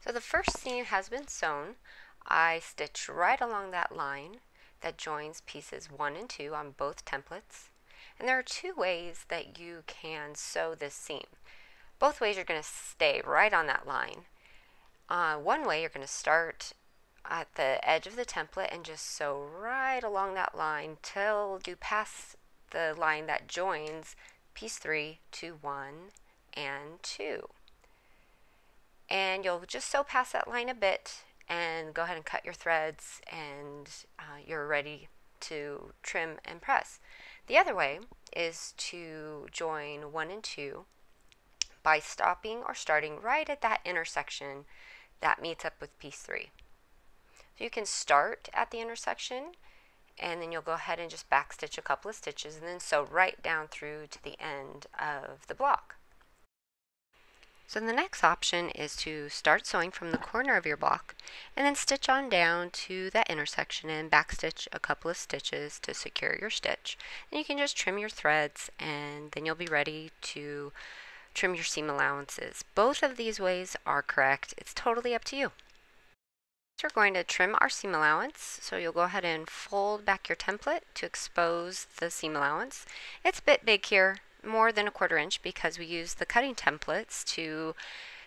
So the first seam has been sewn. I stitch right along that line that joins pieces 1 and 2 on both templates. And there are two ways that you can sew this seam. Both ways you're going to stay right on that line. One way you're going to start at the edge of the template and just sew right along that line till you pass the line that joins piece 3 to 1 and 2. And you'll just sew past that line a bit and go ahead and cut your threads, and you're ready to trim and press. The other way is to join 1 and 2 by stopping or starting right at that intersection that meets up with piece 3. So you can start at the intersection, and then you'll go ahead and just backstitch a couple of stitches and then sew right down through to the end of the block. So the next option is to start sewing from the corner of your block and then stitch on down to that intersection and backstitch a couple of stitches to secure your stitch. And you can just trim your threads, and then you'll be ready to trim your seam allowances. Both of these ways are correct. It's totally up to you. So we're going to trim our seam allowance. So you'll go ahead and fold back your template to expose the seam allowance. It's a bit big here, more than 1/4 inch, because we use the cutting templates to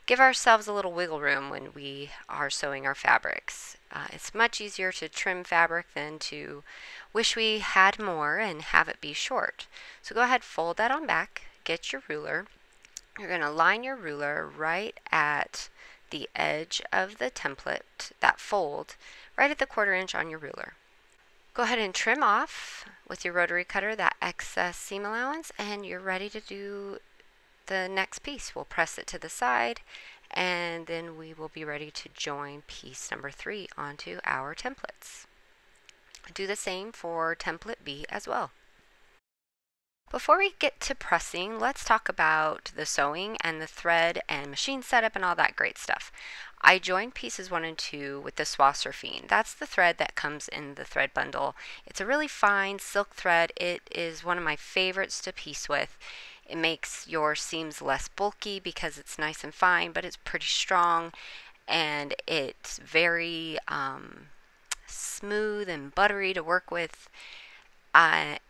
give ourselves a little wiggle room when we are sewing our fabrics. It's much easier to trim fabric than to wish we had more and have it be short. So go ahead, fold that on back, get your ruler. You're going to line your ruler right at the edge of the template, that fold, right at the 1/4 inch on your ruler. Go ahead and trim off with your rotary cutter that excess seam allowance, and you're ready to do the next piece. We'll press it to the side, and then we will be ready to join piece number 3 onto our templates. Do the same for template B as well. Before we get to pressing, let's talk about the sewing and the thread and machine setup and all that great stuff. I joined pieces 1 and 2 with the Swasserfine. That's the thread that comes in the thread bundle. It's a really fine silk thread. It is one of my favorites to piece with. It makes your seams less bulky because it's nice and fine, but it's pretty strong, and it's very smooth and buttery to work with.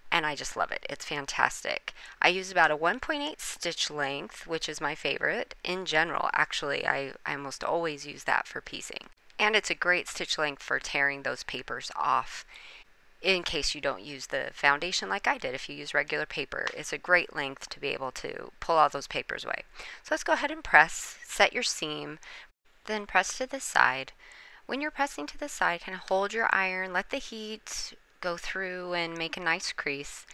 And I just love it. It's fantastic. I use about a 1.8 stitch length, which is my favorite. In general, actually, I almost always use that for piecing. And it's a great stitch length for tearing those papers off in case you don't use the foundation like I did. If you use regular paper, it's a great length to be able to pull all those papers away. So let's go ahead and press, set your seam, then press to the side. When you're pressing to the side, kind of hold your iron, let the heat go through and make a nice crease.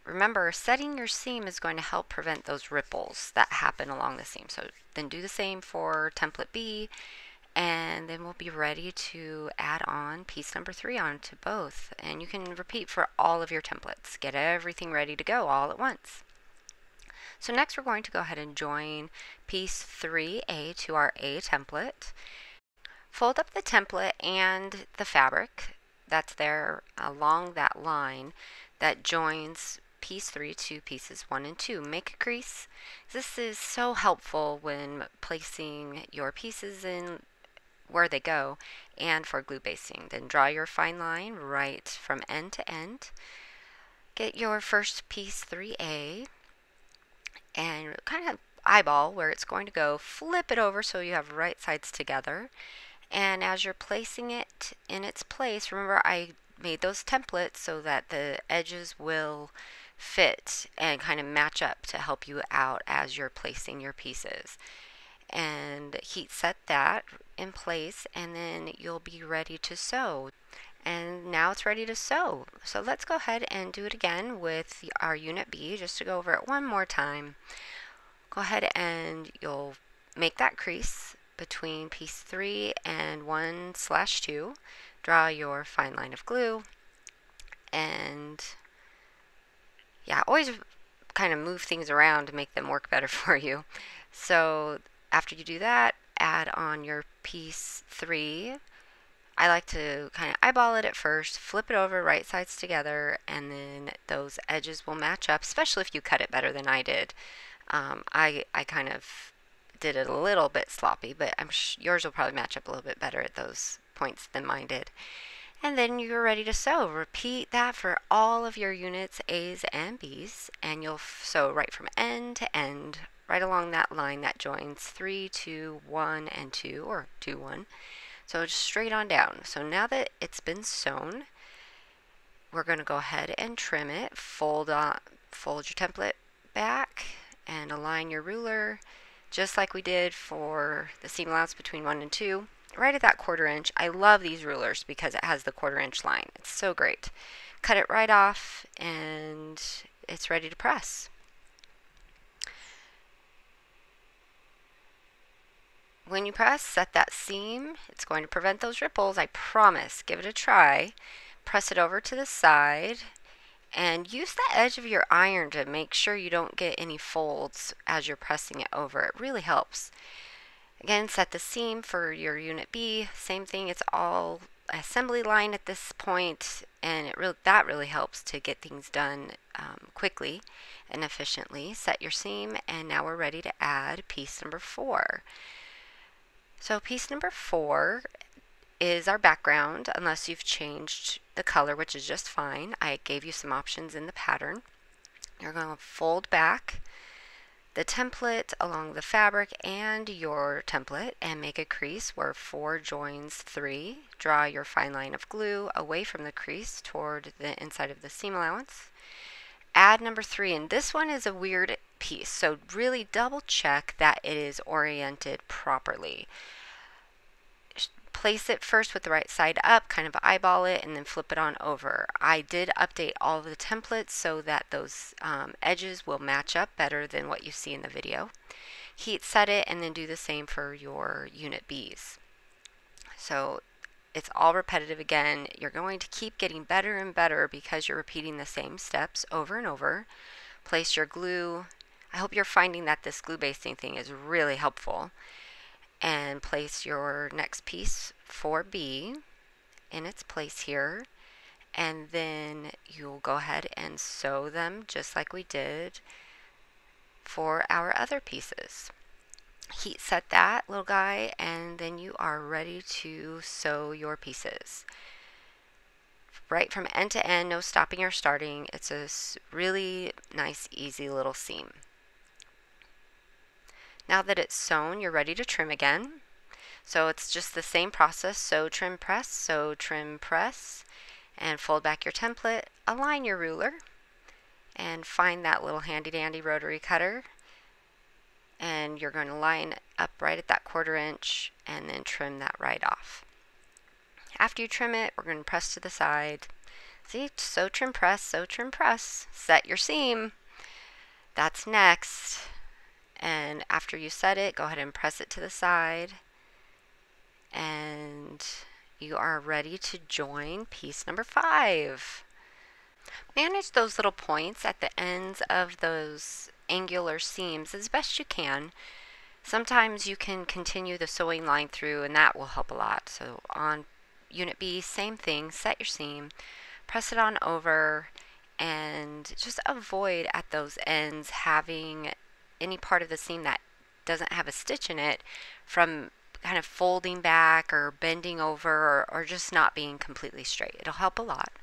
Remember, setting your seam is going to help prevent those ripples that happen along the seam. So then do the same for template B, and then we'll be ready to add on piece number 3 onto both. And you can repeat for all of your templates. Get everything ready to go all at once. So next we're going to go ahead and join piece 3A to our A template. Fold up the template and the fabric that's there along that line that joins piece 3 to pieces 1 and 2. Make a crease. This is so helpful when placing your pieces in where they go and for glue basting. Then draw your fine line right from end to end. Get your first piece 3A and kind of eyeball where it's going to go. Flip it over so you have right sides together. And as you're placing it in its place, remember I made those templates so that the edges will fit and kind of match up to help you out as you're placing your pieces. And heat set that in place, and then you'll be ready to sew. And now it's ready to sew. So let's go ahead and do it again with our unit B, just to go over it one more time. Go ahead and you'll make that crease between piece 3 and 1/2. Draw your fine line of glue, and yeah, always kind of move things around to make them work better for you. So after you do that, add on your piece 3. I like to kind of eyeball it at first, flip it over right sides together, and then those edges will match up, especially if you cut it better than I did. I kind of did it a little bit sloppy, but yours will probably match up a little bit better at those points than mine did. And then you're ready to sew. Repeat that for all of your units A's and B's, and you'll sew right from end to end, right along that line that joins 3, 2, 1, and 2, or 2, 1. So just straight on down. So now that it's been sewn, we're going to go ahead and trim it. Fold your template back and align your ruler just like we did for the seam allowance between 1 and 2. Right at that 1/4 inch. I love these rulers because it has the 1/4 inch line. It's so great. Cut it right off and it's ready to press. When you press, set that seam. It's going to prevent those ripples, I promise. Give it a try. Press it over to the side and use the edge of your iron to make sure you don't get any folds as you're pressing it over. It really helps. Again, set the seam for your unit B. Same thing, it's all assembly line at this point, and that really helps to get things done quickly and efficiently. Set your seam, and now we're ready to add piece number 4. So piece number 4 is our background, unless you've changed the color, which is just fine. I gave you some options in the pattern. You're going to fold back the template along the fabric and your template and make a crease where 4 joins 3. Draw your fine line of glue away from the crease toward the inside of the seam allowance. Add number 3, and this one is a weird piece, so really double check that it is oriented properly. Place it first with the right side up, kind of eyeball it, and then flip it on over. I did update all of the templates so that those edges will match up better than what you see in the video. Heat set it, and then do the same for your unit B's. So it's all repetitive again. You're going to keep getting better and better because you're repeating the same steps over and over. Place your glue. I hope you're finding that this glue basting thing is really helpful. And place your next piece for B in its place here, and then you'll go ahead and sew them just like we did for our other pieces. Heat set that little guy, and then you are ready to sew your pieces. Right from end to end, no stopping or starting. It's a really nice, easy little seam. Now that it's sewn, you're ready to trim again. So it's just the same process: sew, trim, press, and fold back your template. Align your ruler and find that little handy dandy rotary cutter, and you're going to line up right at that 1/4 inch and then trim that right off. After you trim it, we're going to press to the side. See, sew, trim, press, sew, trim, press. Set your seam. That's next. And after you set it, go ahead and press it to the side, and you are ready to join piece number 5. Manage those little points at the ends of those angular seams as best you can. Sometimes you can continue the sewing line through, and that will help a lot. So on unit B, same thing. Set your seam, press it on over, and just avoid at those ends having any part of the seam that doesn't have a stitch in it from kind of folding back or bending over or just not being completely straight. It'll help a lot.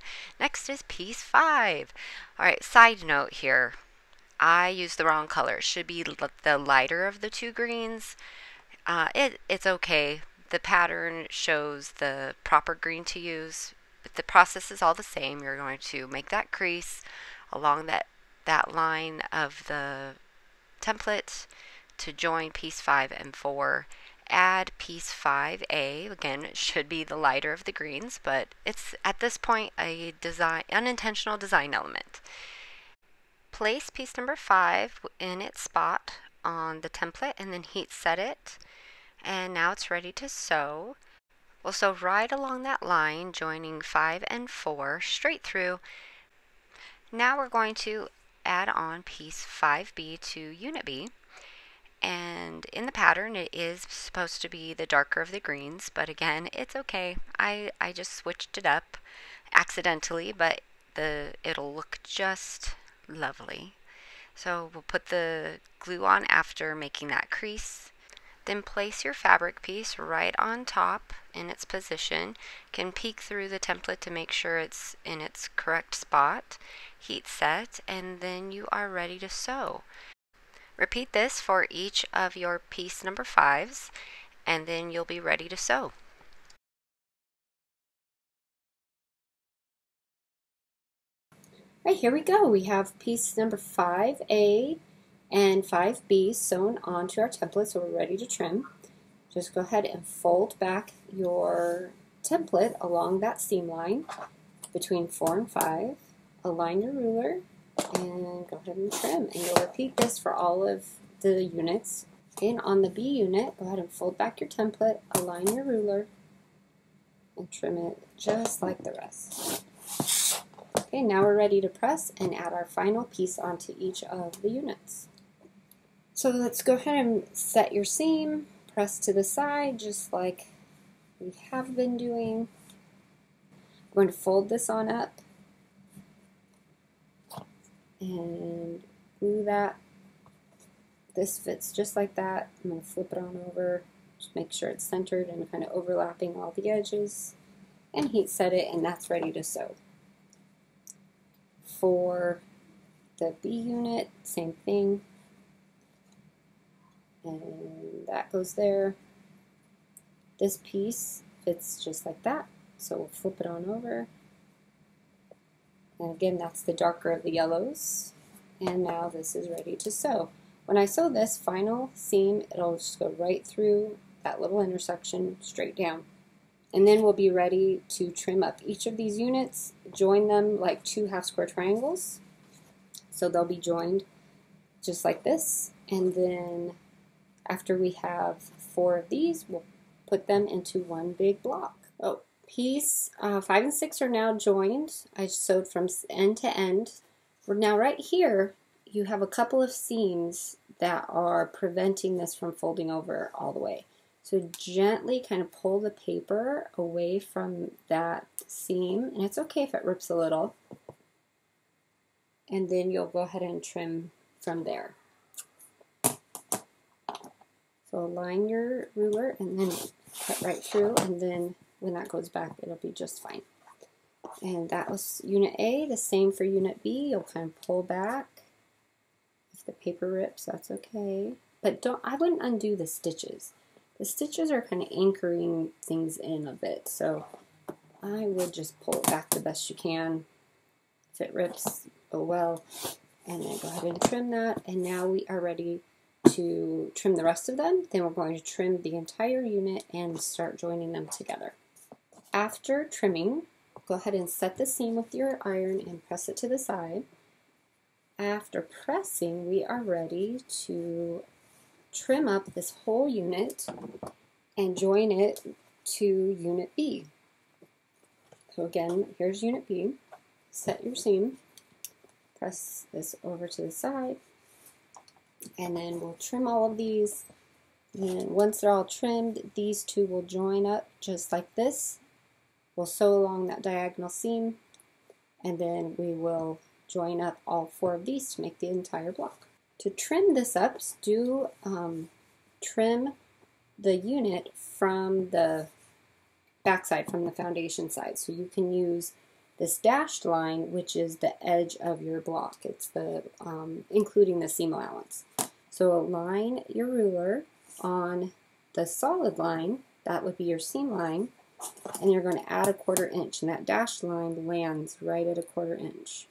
Next is piece 5. All right, side note here. I used the wrong color. It should be the lighter of the 2 greens. It's okay. The pattern shows the proper green to use, but the process is all the same. You're going to make that crease along that line of the template to join piece 5 and 4. Add piece 5A. Again, it should be the lighter of the greens, but it's at this point a unintentional design element. Place piece number 5 in its spot on the template and then heat set it. And now it's ready to sew. We'll sew right along that line, joining 5 and 4 straight through. Now we're going to add on piece 5B to unit B, and in the pattern it is supposed to be the darker of the greens, but again, it's okay. I just switched it up accidentally, but it'll look just lovely. So we'll put the glue on after making that crease. Then place your fabric piece right on top in its position. You can peek through the template to make sure it's in its correct spot. Heat set, and then you are ready to sew. Repeat this for each of your piece number 5s, and then you'll be ready to sew. Right, here we go. We have piece number 5A and 5B sewn onto our template, so we're ready to trim. Just go ahead and fold back your template along that seam line between 4 and 5. Align your ruler and go ahead and trim. And you'll repeat this for all of the units. And on the B unit, go ahead and fold back your template, align your ruler, and trim it just like the rest. Okay, now we're ready to press and add our final piece onto each of the units. So let's go ahead and set your seam, press to the side just like we have been doing. I'm going to fold this on up and glue that. This fits just like that. I'm going to flip it on over, just make sure it's centered and kind of overlapping all the edges, and heat set it, and that's ready to sew. For the B unit, same thing, and that goes there. This piece fits just like that, so we'll flip it on over, and again that's the darker of the yellows, and now this is ready to sew. When I sew this final seam, it'll just go right through that little intersection straight down. And then we'll be ready to trim up each of these units, join them like 2 half square triangles. So they'll be joined just like this. And then after we have 4 of these, we'll put them into one big block. Oh, piece 5 and 6 are now joined. I sewed from end to end. We're now right here. You have a couple of seams that are preventing this from folding over all the way. So gently kind of pull the paper away from that seam, and it's okay if it rips a little. And then you'll go ahead and trim from there. So align your ruler and then cut right through, and then when that goes back, it'll be just fine. And that was Unit A. The same for Unit B. You'll kind of pull back. If the paper rips, that's okay. But I wouldn't undo the stitches. The stitches are kind of anchoring things in a bit, so I would just pull it back the best you can. If it rips, oh well. And then go ahead and trim that. And now we are ready to trim the rest of them. Then we're going to trim the entire unit and start joining them together. After trimming, go ahead and set the seam with your iron and press it to the side. After pressing, we are ready to trim up this whole unit and join it to Unit B. So again, here's Unit B. Set your seam, press this over to the side, and then we'll trim all of these. And once they're all trimmed, these 2 will join up just like this. We'll sew along that diagonal seam, and then we will join up all 4 of these to make the entire block. To trim this up, do trim the unit from the backside, from the foundation side. So you can use this dashed line, which is the edge of your block. It's the including the seam allowance. So align your ruler on the solid line, that would be your seam line, and you're going to add a 1/4 inch, and that dashed line lands right at a 1/4 inch.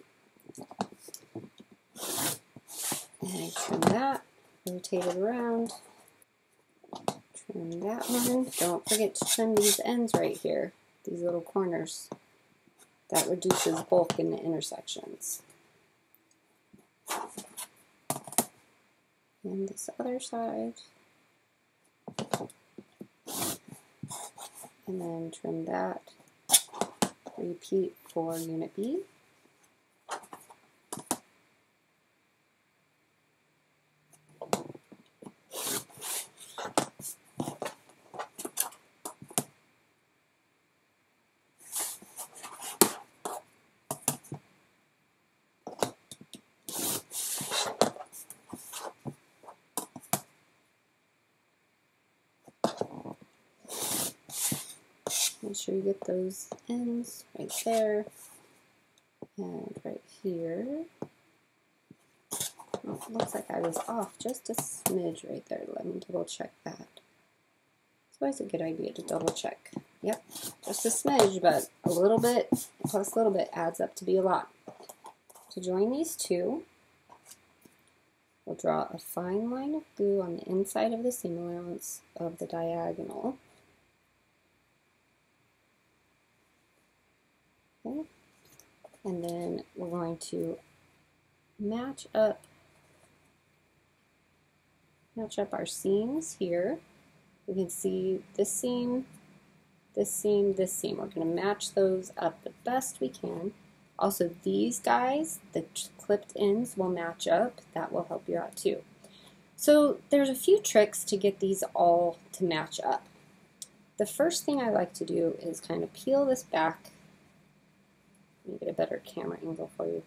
And trim that, rotate it around, trim that one. Don't forget to trim these ends right here, these little corners. That reduces bulk in the intersections. And this other side. And then trim that. Repeat for Unit B. Make sure you get those ends right there and right here. Oh, it looks like I was off just a smidge right there. Let me double check that. It's always a good idea to double check. Yep, just a smidge, but a little bit plus a little bit adds up to be a lot. To join these two, we'll draw a fine line of glue on the inside of the seam allowance of the diagonal. Okay. And then we're going to match up our seams here. You can see this seam, this seam, this seam. We're going to match those up the best we can. Also, these guys, the clipped ends will match up. That will help you out too. So there's a few tricks to get these all to match up. The first thing I like to do is kind of peel this back. Let me get a better camera angle for you.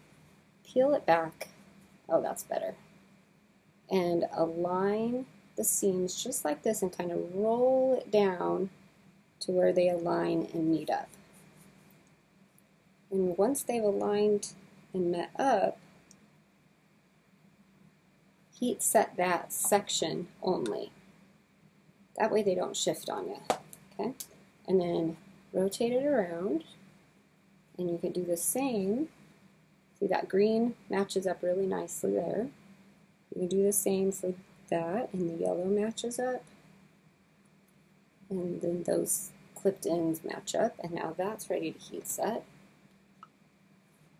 Peel it back. Oh, that's better. And align the seams just like this and kind of roll it down to where they align and meet up. And once they've aligned and met up, heat set that section only. That way they don't shift on you. Okay? And then rotate it around, and you can do the same. See, that green matches up really nicely there. You can do the same for that, and the yellow matches up. And then those clipped ends match up, and now that's ready to heat set.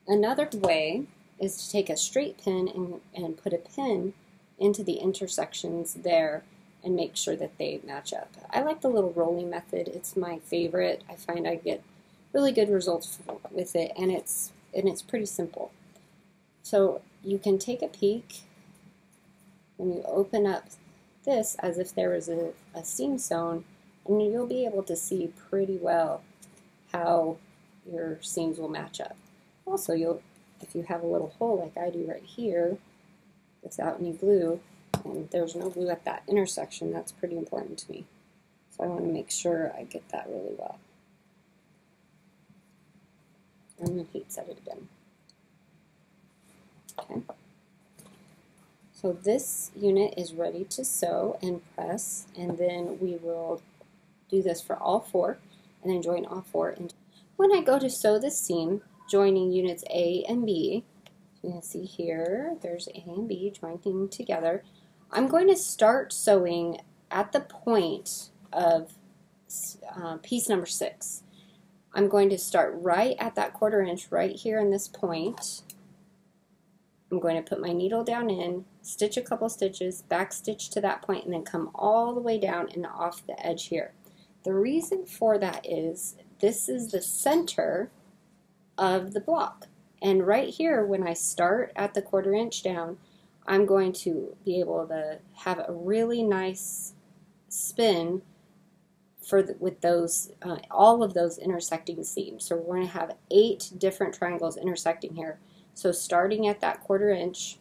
Another way is to take a straight pin and put a pin into the intersections there and make sure that they match up. I like the little rolling method. It's my favorite. I find I get really good results with it, and it's pretty simple. So you can take a peek when you open up this as if there was a seam sewn, and you'll be able to see pretty well how your seams will match up. Also, if you have a little hole like I do right here, without any glue, and there's no glue at that intersection, that's pretty important to me. So I want to make sure I get that really well. I'm going to heat set it again. Okay. So this unit is ready to sew and press, and then we will do this for all four, and then join all four. When I go to sew the seam, joining units A and B, you can see here, there's A and B joining together. I'm going to start sewing at the point of piece number 6. I'm going to start right at that 1/4 inch right here in this point. I'm going to put my needle down in, stitch a couple stitches, back stitch to that point, and then come all the way down and off the edge here. The reason for that is this is the center of the block. And right here, when I start at the 1/4 inch down, I'm going to be able to have a really nice spin with those all of those intersecting seams. So we're going to have 8 different triangles intersecting here. So starting at that 1/4 inch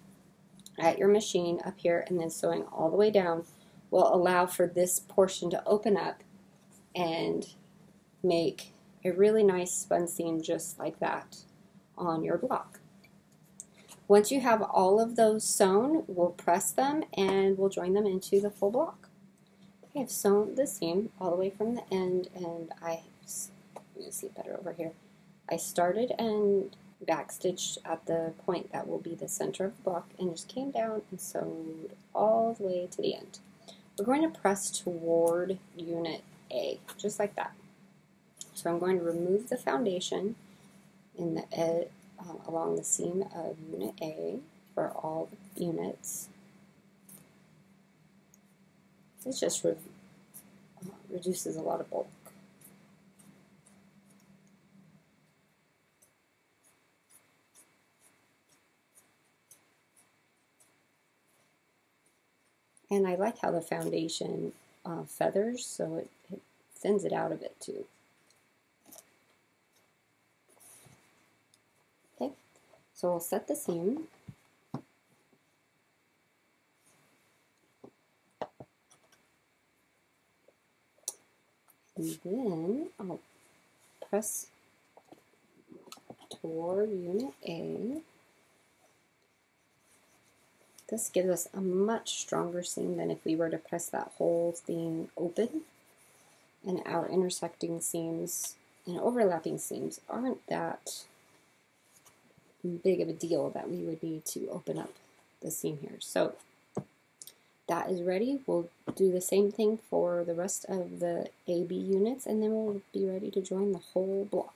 at your machine up here and then sewing all the way down will allow for this portion to open up and make a really nice spun seam just like that on your block. Once you have all of those sewn, we'll press them and we'll join them into the full block. I have sewn the seam all the way from the end, and you can see it better over here. I started and backstitched at the point that will be the center of the block and just came down and sewed all the way to the end. We're going to press toward unit A, just like that. So I'm going to remove the foundation in the along the seam of unit A for all the units. This just reduces a lot of bulk. And I like how the foundation feathers, so it thins it out a bit too. Okay, so we'll set the seam. And then I'll press toward unit A. This gives us a much stronger seam than if we were to press that whole thing open. And our intersecting seams and overlapping seams aren't that big of a deal that we would need to open up the seam here. So that is ready. We'll do the same thing for the rest of the AB units, and then we'll be ready to join the whole block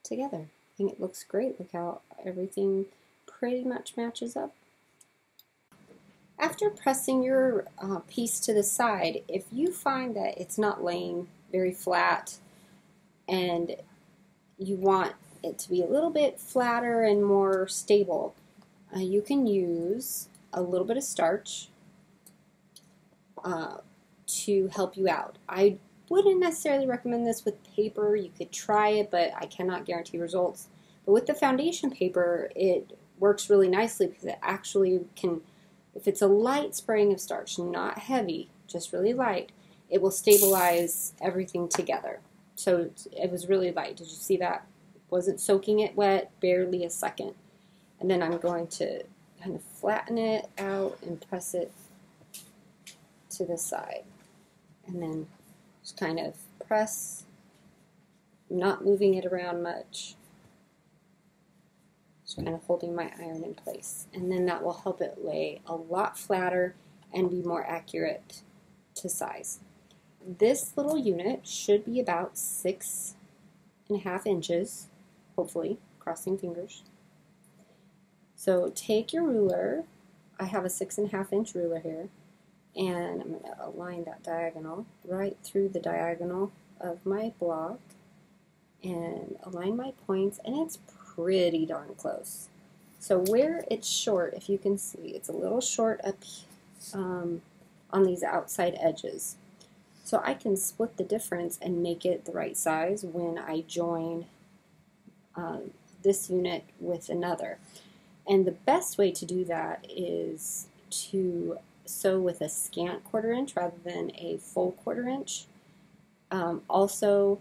together. I think it looks great. Look how everything pretty much matches up. After pressing your piece to the side, if you find that it's not laying very flat and you want it to be a little bit flatter and more stable, you can use a little bit of starch to help you out. I wouldn't necessarily recommend this with paper. You could try it, but I cannot guarantee results. But with the foundation paper, it works really nicely because it actually can, if it's a light spraying of starch, not heavy, just really light, it will stabilize everything together. So it was really light. Did you see that? Wasn't soaking it wet, barely a second. And then I'm going to kind of flatten it out and press it to the side. And then just kind of press, not moving it around much. Just kind of holding my iron in place. And then that will help it lay a lot flatter and be more accurate to size. This little unit should be about 6.5 inches, hopefully, crossing fingers. So take your ruler. I have a 6.5 inch ruler here, and I'm going to align that diagonal right through the diagonal of my block and align my points, and it's pretty darn close. So where it's short, if you can see, it's a little short up on these outside edges. So I can split the difference and make it the right size when I join this unit with another. And the best way to do that is to sew with a scant 1/4 inch rather than a full 1/4 inch. Also,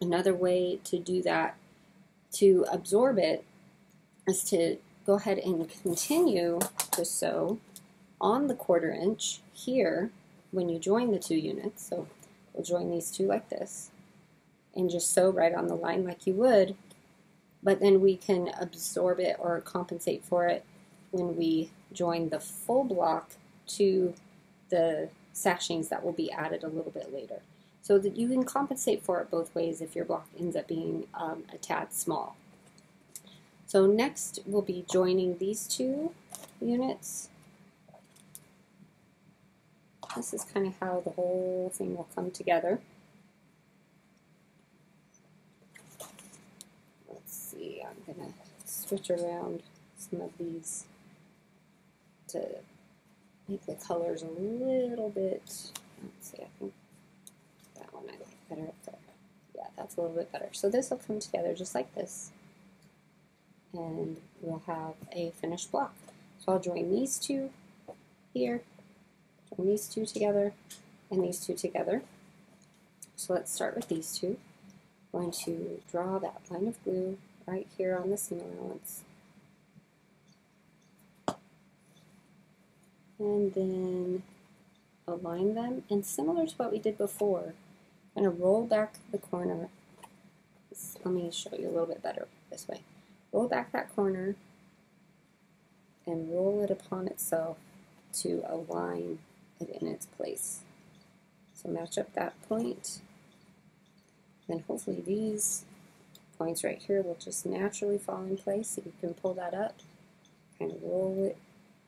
another way to do that, to absorb it, is to go ahead and continue to sew on the 1/4 inch here when you join the two units. So we'll join these two like this and just sew right on the line like you would, but then we can absorb it or compensate for it when we join the full block to the sashings that will be added a little bit later. So that you can compensate for it both ways if your block ends up being a tad small. So next we'll be joining these two units. This is kind of how the whole thing will come together. Let's see, I'm going to switch around some of these to make the colors a little bit, let's see, I think that one I like better up there. Yeah, that's a little bit better. So this will come together just like this, and we'll have a finished block. So I'll join these two here, join these two together, and these two together. So let's start with these two. I'm going to draw that line of glue right here on the seam allowance. And then align them, and similar to what we did before, I'm going to roll back the corner. Let me show you a little bit better this way. Roll back that corner and roll it upon itself to align it in its place. So match up that point, then hopefully these points right here will just naturally fall in place. So you can pull that up, kind of roll it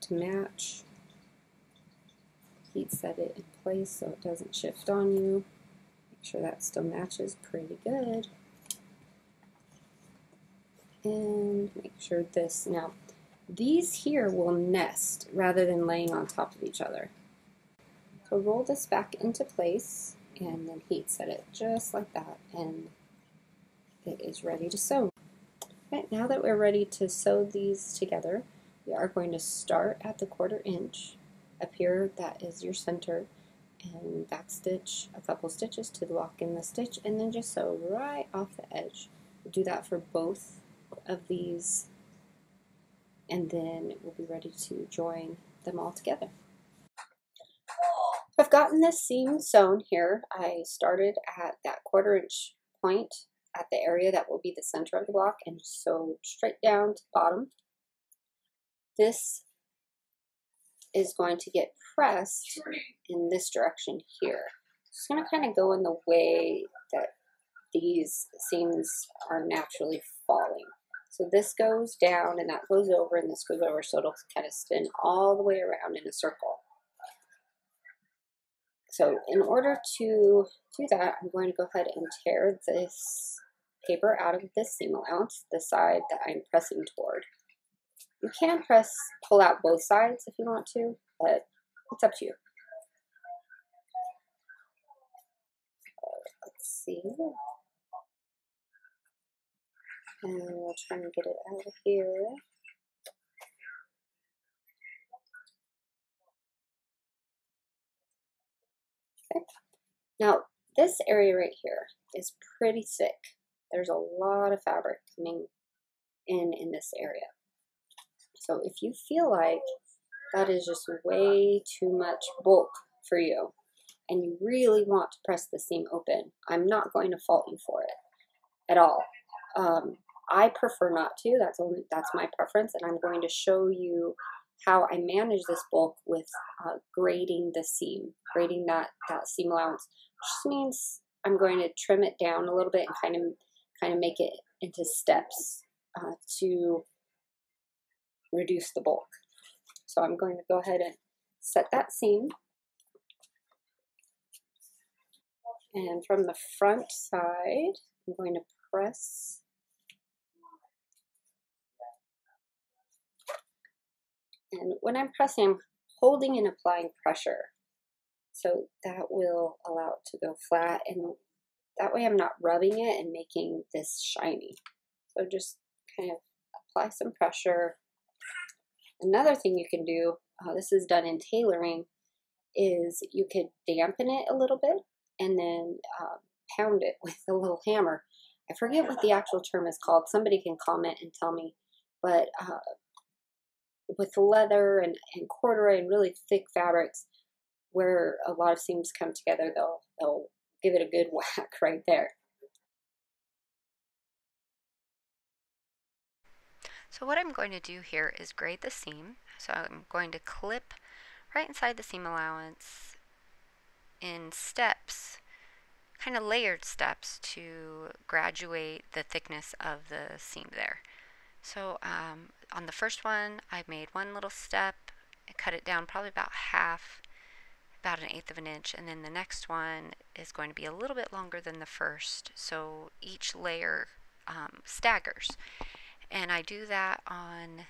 to match. Heat set it in place so it doesn't shift on you. Make sure that still matches pretty good. And make sure this, now these here will nest rather than laying on top of each other. So roll this back into place and then heat set it just like that, and it is ready to sew. Okay, now that we're ready to sew these together, we are going to start at the 1/4 inch. Up here, that is your center, and back stitch a couple stitches to the lock in the stitch, and then just sew right off the edge. Do that for both of these, and then we'll be ready to join them all together. I've gotten this seam sewn here. I started at that 1/4 inch point at the area that will be the center of the block and sewed straight down to the bottom. This is going to get pressed in this direction here. It's going to kind of go in the way that these seams are naturally falling. So this goes down and that goes over and this goes over, so it'll kind of spin all the way around in a circle. So in order to do that, I'm going to go ahead and tear this paper out of this seam allowance, the side that I'm pressing toward. You can pull out both sides if you want to, but it's up to you. Let's see. And we'll try and get it out of here. Okay. Now, this area right here is pretty thick. There's a lot of fabric coming in this area. So if you feel like that is just way too much bulk for you, and you really want to press the seam open, I'm not going to fault you for it at all. I prefer not to. That's my preference, and I'm going to show you how I manage this bulk with grading the seam, grading that seam allowance, which just means I'm going to trim it down a little bit and kind of make it into steps to reduce the bulk. So I'm going to go ahead and set that seam. And from the front side, I'm going to press and when I'm pressing, I'm holding and applying pressure. So that will allow it to go flat, and that way I'm not rubbing it and making this shiny. So just kind of apply some pressure. Another thing you can do, this is done in tailoring, is you could dampen it a little bit and then pound it with a little hammer. I forget what the actual term is called. Somebody can comment and tell me. But with leather and corduroy and really thick fabrics, where a lot of seams come together, they'll give it a good whack right there. So what I'm going to do here is grade the seam. So I'm going to clip right inside the seam allowance in steps, kind of layered steps, to graduate the thickness of the seam there. So on the first one, I made one little step, cut it down probably about half, about 1/8 of an inch, and then the next one is going to be a little bit longer than the first, so each layer staggers. And I do that on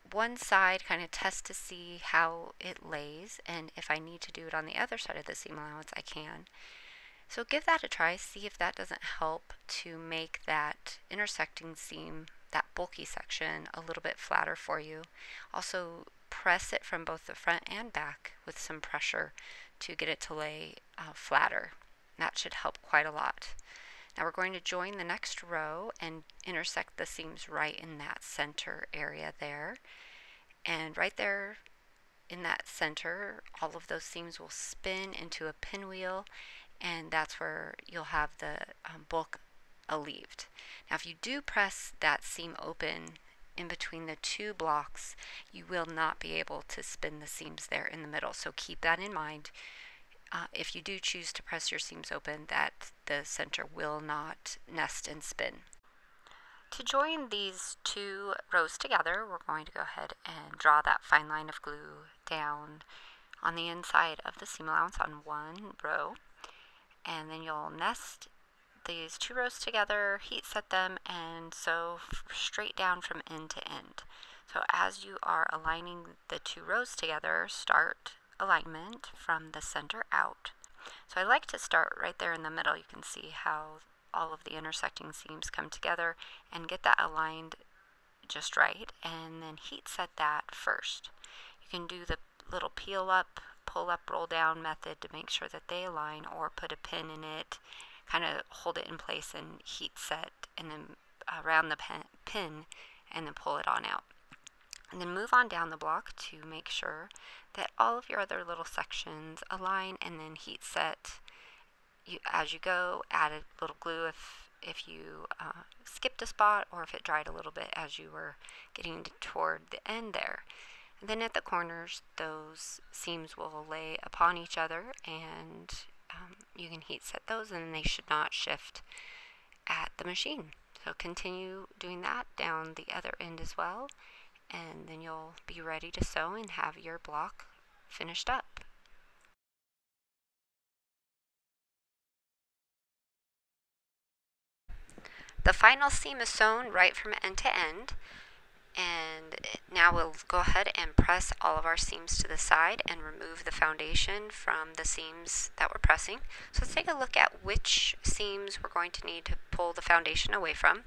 one side, kind of test to see how it lays, and if I need to do it on the other side of the seam allowance, I can. So give that a try, see if that doesn't help to make that intersecting seam, that bulky section, a little bit flatter for you. Also press it from both the front and back with some pressure to get it to lay flatter. That should help quite a lot. Now we're going to join the next row and intersect the seams right in that center area there. And right there in that center, all of those seams will spin into a pinwheel, and that's where you'll have the bulk alleviated. Now if you do press that seam open in between the two blocks, you will not be able to spin the seams there in the middle, so keep that in mind. If you do choose to press your seams open, that the center will not nest and spin. To join these two rows together, we're going to go ahead and draw that fine line of glue down on the inside of the seam allowance on one row, and then you'll nest these two rows together, heat set them, and sew straight down from end to end. So as you are aligning the two rows together, start alignment from the center out. So I like to start right there in the middle. You can see how all of the intersecting seams come together, and get that aligned just right, and then heat set that first. You can do the little peel up, pull up, roll down method to make sure that they align, or put a pin in it, kind of hold it in place and heat set, and then around the pin, and then pull it on out. And then move on down the block to make sure that all of your other little sections align, and then heat set. As you go, add a little glue if you skipped a spot, or if it dried a little bit as you were getting toward the end there. And then at the corners, those seams will lay upon each other, and you can heat set those, and they should not shift at the machine. So continue doing that down the other end as well, and then you'll be ready to sew and have your block finished up. The final seam is sewn right from end to end, and now we'll go ahead and press all of our seams to the side and remove the foundation from the seams that we're pressing. So let's take a look at which seams we're going to need to pull the foundation away from.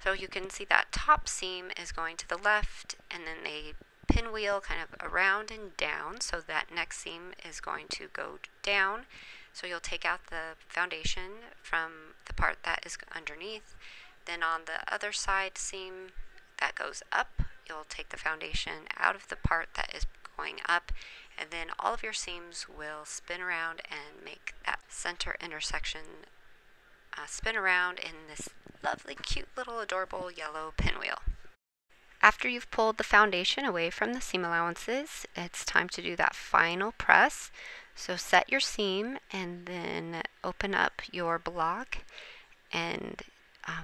So you can see that top seam is going to the left, and then they pinwheel kind of around and down, so that next seam is going to go down. So you'll take out the foundation from the part that is underneath. Then on the other side seam that goes up, you'll take the foundation out of the part that is going up, and then all of your seams will spin around and make that center intersection spin around in this lovely, cute, little, adorable yellow pinwheel. After you've pulled the foundation away from the seam allowances, it's time to do that final press. So set your seam, and then open up your block and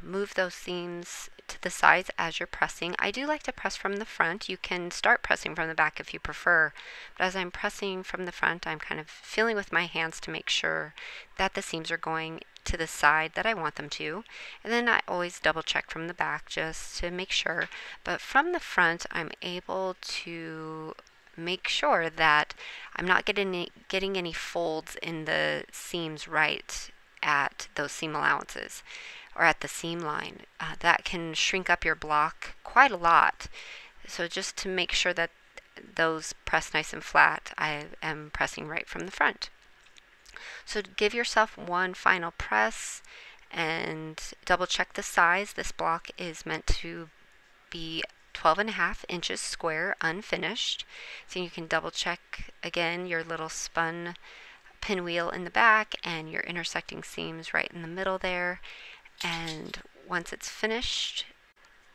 move those seams to the sides as you're pressing. I do like to press from the front. You can start pressing from the back if you prefer, but as I'm pressing from the front, I'm kind of feeling with my hands to make sure that the seams are going to the side that I want them to, and then I always double check from the back just to make sure. But from the front, I'm able to make sure that I'm not getting any folds in the seams right at those seam allowances or at the seam line. That can shrink up your block quite a lot. So just to make sure that those press nice and flat, I am pressing right from the front. So give yourself one final press and double check the size. This block is meant to be 12.5 inches square, unfinished. So you can double check again your little spun pinwheel in the back and your intersecting seams right in the middle there. And once it's finished,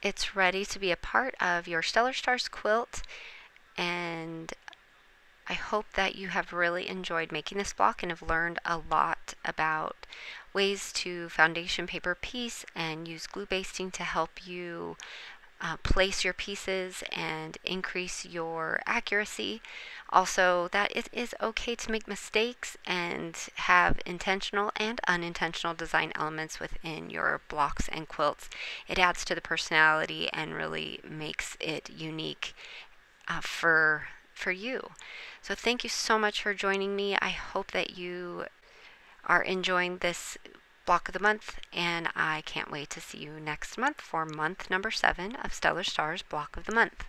it's ready to be a part of your Stellar Stars quilt. And I hope that you have really enjoyed making this block and have learned a lot about ways to foundation paper piece and use glue basting to help you place your pieces and increase your accuracy. Also, that it is okay to make mistakes and have intentional and unintentional design elements within your blocks and quilts. It adds to the personality and really makes it unique for you. So thank you so much for joining me. I hope that you are enjoying this block of the month, and I can't wait to see you next month for month number 7 of Stellar Stars Block of the Month.